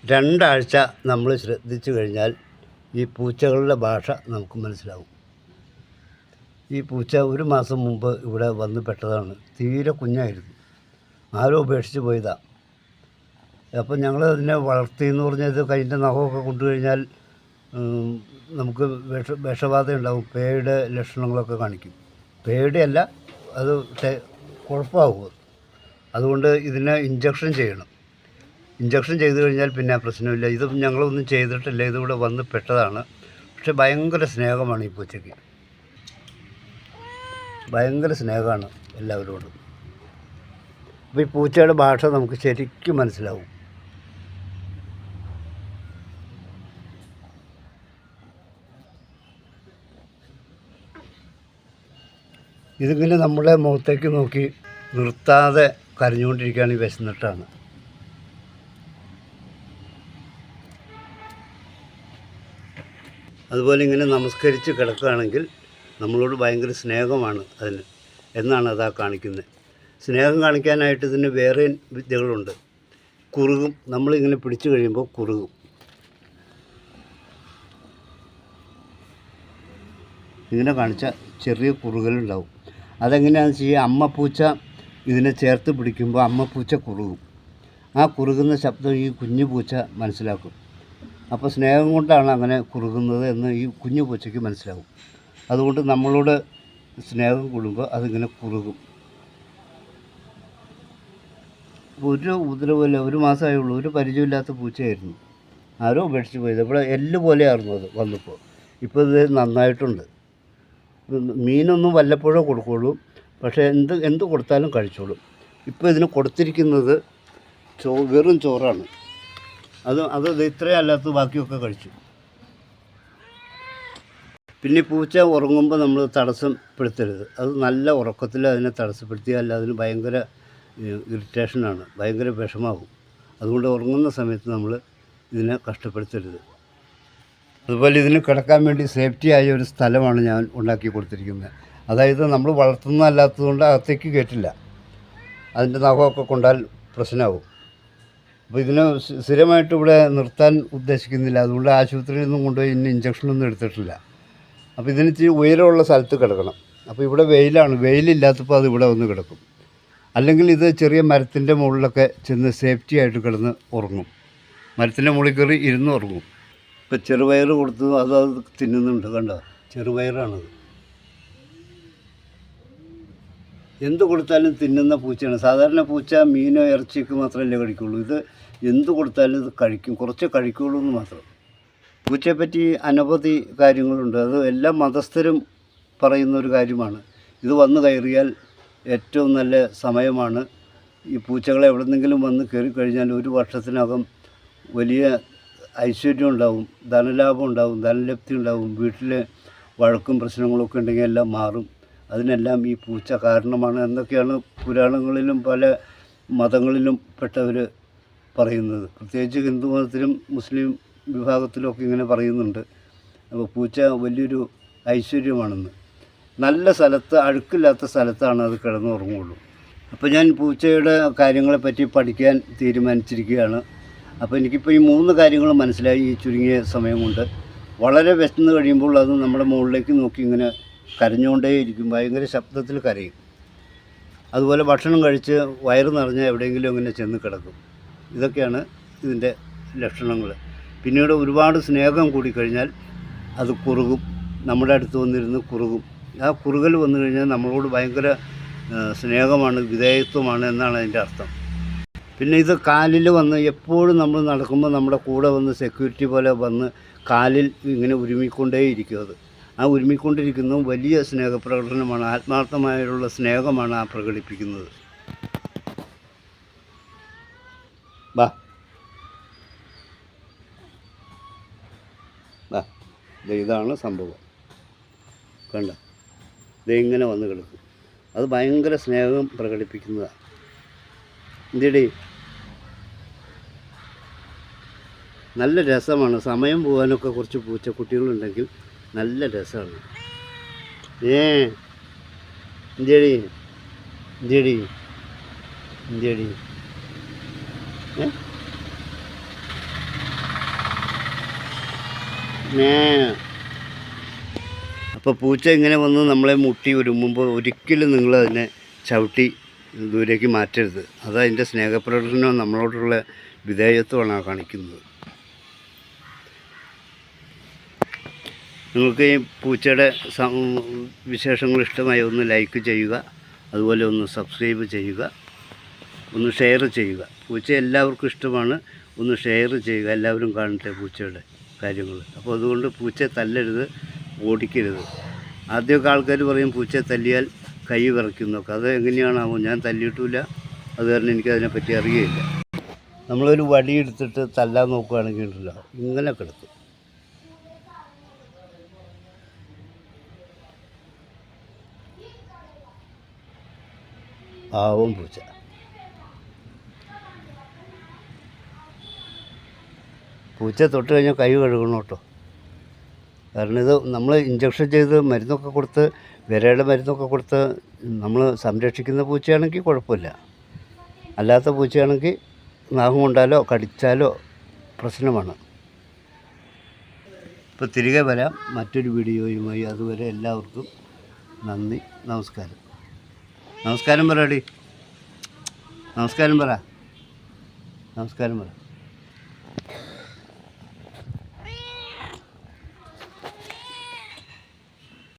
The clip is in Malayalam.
രണ്ടാഴ്ച നമ്മൾ ശ്രദ്ധിച്ചു കഴിഞ്ഞാൽ ഈ പൂച്ചകളുടെ ഭാഷ നമുക്ക് മനസ്സിലാവും. ഈ പൂച്ച ഒരു മാസം മുമ്പ് ഇവിടെ വന്ന് പെട്ടതാണ്. തീരെ കുഞ്ഞായിരുന്നു, ആരോ ഉപേക്ഷിച്ച് പോയതാണ്. അപ്പം ഞങ്ങൾ അതിനെ വളർത്തിയെന്ന് പറഞ്ഞാൽ ഇത് കയ്യിൻ്റെ നഖമൊക്കെ കൊണ്ടുകഴിഞ്ഞാൽ നമുക്ക് വിഷബാധ ഉണ്ടാവും. പേയുടെ ലക്ഷണങ്ങളൊക്കെ കാണിക്കും. പേയുടെ അല്ല, അത് കുഴപ്പമാകും. അതുകൊണ്ട് ഇതിനെ ഇഞ്ചക്ഷൻ ചെയ്യണം. ഇഞ്ചക്ഷൻ ചെയ്ത് കഴിഞ്ഞാൽ പിന്നെ പ്രശ്നമില്ല. ഇത് ഞങ്ങളൊന്നും ചെയ്തിട്ടില്ല, ഇതിവിടെ വന്ന് പെട്ടതാണ്. പക്ഷെ ഭയങ്കര സ്നേഹമാണ് ഈ പൂച്ചയ്ക്ക്, ഭയങ്കര സ്നേഹമാണ് എല്ലാവരോടും. അപ്പോൾ ഈ പൂച്ചയുടെ ഭാഷ നമുക്ക് ശരിക്കും മനസ്സിലാവും. ഇതിങ്ങനെ നമ്മുടെ മുഖത്തേക്ക് നോക്കി നിർത്താതെ കരഞ്ഞുകൊണ്ടിരിക്കുകയാണ്, ഈ വിശന്നിട്ടാണ്. അതുപോലെ ഇങ്ങനെ നമസ്കരിച്ച് കിടക്കുകയാണെങ്കിൽ നമ്മളോട് ഭയങ്കര സ്നേഹമാണ് അതിന് എന്നാണ് അതാ കാണിക്കുന്നത്. സ്നേഹം കാണിക്കാനായിട്ട് ഇതിന് വേറെ വിദ്യകളുണ്ട്. കുറുകും, നമ്മളിങ്ങനെ പിടിച്ചു കഴിയുമ്പോൾ കുറുകും. ഇങ്ങനെ കാണിച്ചാൽ ചെറിയ കുറുകലുണ്ടാവും. അതെങ്ങനെയാണെന്ന് വെച്ച് കഴിഞ്ഞാൽ അമ്മപ്പൂച്ച ഇതിനെ ചേർത്ത് പിടിക്കുമ്പോൾ അമ്മപ്പൂച്ച കുറുകും. ആ കുറുകുന്ന ശബ്ദം ഈ കുഞ്ഞു പൂച്ച മനസ്സിലാക്കും. അപ്പോൾ സ്നേഹം കൊണ്ടാണ് അങ്ങനെ കുറുകുന്നത് എന്ന് ഈ കുഞ്ഞു പൂച്ചയ്ക്ക് മനസ്സിലാവും. അതുകൊണ്ട് നമ്മളോട് സ്നേഹം കൂടുമ്പോൾ അതിങ്ങനെ കുറുകും. ഒരു ഉപദ്രവമില്ല, ഒരു മാസമായുള്ളൂ. ഒരു പരിചയമില്ലാത്ത പൂച്ചയായിരുന്നു, ആരോ ഉപേക്ഷിച്ച് പോയത്. ഇവിടെ എല്ല് പോലെയായിരുന്നു അത് വന്നപ്പോൾ. ഇപ്പോൾ ഇത് നന്നായിട്ടുണ്ട്. മീനൊന്നും വല്ലപ്പോഴേ കൊടുക്കുള്ളൂ, പക്ഷേ എന്ത് കൊടുത്താലും കഴിച്ചോളും. ഇപ്പോൾ ഇതിന് കൊടുത്തിരിക്കുന്നത് വെറും ചോറാണ്. അത് ഇത്രയും അല്ലാത്ത ബാക്കിയൊക്കെ കഴിച്ചു. പിന്നെ പൂച്ച ഉറങ്ങുമ്പോൾ നമ്മൾ തടസ്സപ്പെടുത്തരുത്. അത് നല്ല ഉറക്കത്തിൽ അതിനെ തടസ്സപ്പെടുത്തിയാൽ അതിന് ഭയങ്കര ഇറിറ്റേഷനാണ്, ഭയങ്കര വിഷമാകും. അതുകൊണ്ട് ഉറങ്ങുന്ന സമയത്ത് നമ്മൾ ഇതിനെ കഷ്ടപ്പെടുത്തരുത്. അതുപോലെ ഇതിന് കിടക്കാൻ വേണ്ടി സേഫ്റ്റി ആയ ഒരു സ്ഥലമാണ് ഞാൻ ഉണ്ടാക്കി കൊടുത്തിരിക്കുന്നത്. അതായത് നമ്മൾ വളർത്തുന്നതല്ലാത്തതുകൊണ്ട് അകത്തേക്ക് കയറ്റില്ല, അതിൻ്റെ നഖമൊക്കെ കൊണ്ടാൽ പ്രശ്നമാകും. അപ്പോൾ ഇതിനെ സ്ഥിരമായിട്ട് ഇവിടെ നിർത്താൻ ഉദ്ദേശിക്കുന്നില്ല. അതുകൊണ്ട് ആശുപത്രിയിൽ നിന്നും കൊണ്ടുപോയി ഇന്ന് ഇഞ്ചക്ഷനൊന്നും എടുത്തിട്ടില്ല. അപ്പോൾ ഇതിന് ഇച്ചിരി ഉയരമുള്ള സ്ഥലത്ത് കിടക്കണം. അപ്പോൾ ഇവിടെ വെയിലാണ്, വെയിലില്ലാത്തപ്പോൾ അത് ഇവിടെ വന്ന് കിടക്കും. അല്ലെങ്കിൽ ഇത് ചെറിയ മരത്തിൻ്റെ മുകളിലൊക്കെ ചെന്ന് സേഫ്റ്റി ആയിട്ട് കിടന്ന് ഉറങ്ങും. മരത്തിൻ്റെ മുകളിൽ കയറി ഇരുന്ന് ഉറങ്ങും. ഇപ്പോൾ ചെറുപയർ കൊടുത്തു, അത് തിന്നുന്നുണ്ട്, കണ്ടോ, ചെറുപയറാണത്. എന്ത് കൊടുത്താലും തിന്നുന്ന പൂച്ചയാണ്. സാധാരണ പൂച്ച മീനോ ഇറച്ചിയൊക്കെ മാത്രമല്ലേ കഴിക്കുള്ളൂ. ഇത് എന്ത് കൊടുത്താലും ഇത് കഴിക്കും, കുറച്ച് കഴിക്കുള്ളൂ എന്ന് മാത്രം. പൂച്ചയെപ്പറ്റി അനവധി കാര്യങ്ങളുണ്ട്. അത് എല്ലാ മതസ്ഥരും പറയുന്ന ഒരു കാര്യമാണ്. ഇത് വന്ന് കയറിയാൽ ഏറ്റവും നല്ല സമയമാണ്. ഈ പൂച്ചകളെ എവിടെന്നെങ്കിലും വന്ന് കയറിക്കഴിഞ്ഞാൽ ഒരു വർഷത്തിനകം വലിയ ഐശ്വര്യം ഉണ്ടാവും, ധനലാഭം ഉണ്ടാവും, ധനലബ്ധി ഉണ്ടാവും. വീട്ടിൽ വഴക്കും പ്രശ്നങ്ങളൊക്കെ ഉണ്ടെങ്കിൽ എല്ലാം മാറും. അതിനെല്ലാം ഈ പൂച്ച കാരണമാണ് എന്നൊക്കെയാണ് പുരാണങ്ങളിലും പല മതങ്ങളിലും പെട്ടവർ പറയുന്നത്. പ്രത്യേകിച്ച് ഹിന്ദു മതത്തിലും മുസ്ലിം വിഭാഗത്തിലുമൊക്കെ ഇങ്ങനെ പറയുന്നുണ്ട്. അപ്പോൾ പൂച്ച വലിയൊരു ഐശ്വര്യമാണെന്ന്. നല്ല സ്ഥലത്ത്, അഴുക്കില്ലാത്ത സ്ഥലത്താണ് അത് കിടന്നുറങ്ങുള്ളൂ. അപ്പോൾ ഞാൻ പൂച്ചയുടെ കാര്യങ്ങളെപ്പറ്റി പഠിക്കാൻ തീരുമാനിച്ചിരിക്കുകയാണ്. അപ്പോൾ എനിക്കിപ്പോൾ ഈ 3 കാര്യങ്ങൾ മനസ്സിലായി ഈ ചുരുങ്ങിയ സമയം കൊണ്ട്. വളരെ വിശന്ന് കഴിയുമ്പോൾ അത് നമ്മുടെ മുകളിലേക്ക് നോക്കി ഇങ്ങനെ കരഞ്ഞുകൊണ്ടേയിരിക്കും, ഭയങ്കര ശബ്ദത്തിൽ കരയും. അതുപോലെ ഭക്ഷണം കഴിച്ച് വയറ് നിറഞ്ഞാൽ എവിടെയെങ്കിലും ഇങ്ങനെ ചെന്ന് കിടക്കും. ഇതൊക്കെയാണ് ഇതിൻ്റെ ലക്ഷണങ്ങൾ. പിന്നീട് ഒരുപാട് സ്നേഹം കൂടിക്കഴിഞ്ഞാൽ അത് കുറുകും, നമ്മുടെ അടുത്ത് വന്നിരുന്ന് കുറുകും. ആ കുറുകൽ വന്നു കഴിഞ്ഞാൽ നമ്മളോട് ഭയങ്കര സ്നേഹമാണ്, വിധേയത്വമാണ് എന്നാണ് അതിൻ്റെ അർത്ഥം. പിന്നെ ഇത് കാലിൽ വന്ന് എപ്പോഴും നമ്മൾ നടക്കുമ്പോൾ നമ്മുടെ കൂടെ വന്ന് സെക്യൂരിറ്റി പോലെ വന്ന് കാലിൽ ഇങ്ങനെ ഉരുമിക്കൊണ്ടേയിരിക്കും. അത് ആ ഉരുമിക്കൊണ്ടിരിക്കുന്നതും വലിയ സ്നേഹപ്രകടനമാണ്, ആത്മാർത്ഥമായുള്ള സ്നേഹമാണ് ആ പ്രകടിപ്പിക്കുന്നത്. ബാ ബാ, ഇതാണ് സംഭവം. കണ്ട, ഇതിങ്ങനെ വന്ന് കിടക്കും. അത് ഭയങ്കര സ്നേഹം പ്രകടിപ്പിക്കുന്നതാണ്. എന്തേടി, നല്ല രസമാണ്. സമയം പോകാനൊക്കെ കുറച്ച് പൂച്ചക്കുട്ടികളുണ്ടെങ്കിൽ നല്ല രസമാണ്. എന്തേടി എന്തേടി എന്തേടി അപ്പോൾ പൂച്ച ഇങ്ങനെ വന്ന് നമ്മളെ മുട്ടി ഒരുങ്ങുമ്പോൾ ഒരിക്കലും നിങ്ങളതിനെ ചവിട്ടി ദൂരേക്ക് മാറ്റരുത്. അതതിൻ്റെ സ്നേഹപ്രകടനവും നമ്മളോടുള്ള വിധേയത്വമാണ് ആ കാണിക്കുന്നത്. നിങ്ങൾക്ക് ഈ പൂച്ചയുടെ വിശേഷങ്ങൾ ഇഷ്ടമായി ഒന്ന് ലൈക്ക് ചെയ്യുക, അതുപോലെ ഒന്ന് സബ്സ്ക്രൈബ് ചെയ്യുക, ഒന്ന് ഷെയർ ചെയ്യുക. പൂച്ച എല്ലാവർക്കും ഇഷ്ടമാണ്, ഒന്ന് ഷെയർ ചെയ്യുക. എല്ലാവരും കാണട്ടെ പൂച്ചയുടെ കാര്യങ്ങൾ. അപ്പോൾ അതുകൊണ്ട് പൂച്ചയെ തല്ലരുത്, ഓടിക്കരുത്. ആദ്യമൊക്കെ ആൾക്കാർ പറയും പൂച്ചയെ തല്ലിയാൽ കൈ വിറയ്ക്കുന്നൊക്കെ. അത് എങ്ങനെയാണാവോ, ഞാൻ തല്ലിയിട്ടില്ല, അത് കാരണം എനിക്കതിനെപ്പറ്റി അറിയില്ല. നമ്മളൊരു വടി എടുത്തിട്ട് തല്ലാൻ നോക്കുകയാണെങ്കിൽ ഉണ്ടല്ലോ ഇങ്ങനെ കിടക്കും. പാവം പൂച്ച. പൂച്ച തൊട്ട് കഴിഞ്ഞാൽ കൈ കഴുകണം കേട്ടോ. കാരണം ഇത് നമ്മൾ ഇഞ്ചക്ഷൻ ചെയ്ത് മരുന്നൊക്കെ കൊടുത്ത്, വിരയുടെ മരുന്നൊക്കെ കൊടുത്ത് നമ്മൾ സംരക്ഷിക്കുന്ന പൂച്ചയാണെങ്കിൽ കുഴപ്പമില്ല. അല്ലാത്ത പൂച്ചയാണെങ്കിൽ നാഗം കൊണ്ടാലോ കടിച്ചാലോ പ്രശ്നമാണ്. ഇപ്പോൾ തിരികെ വരാം മറ്റൊരു വീഡിയോയുമായി. അതുവരെ എല്ലാവർക്കും നന്ദി, നമസ്കാരം. നമസ്കാരം പറയടി, നമസ്കാരം പറ, നമസ്കാരം പറ.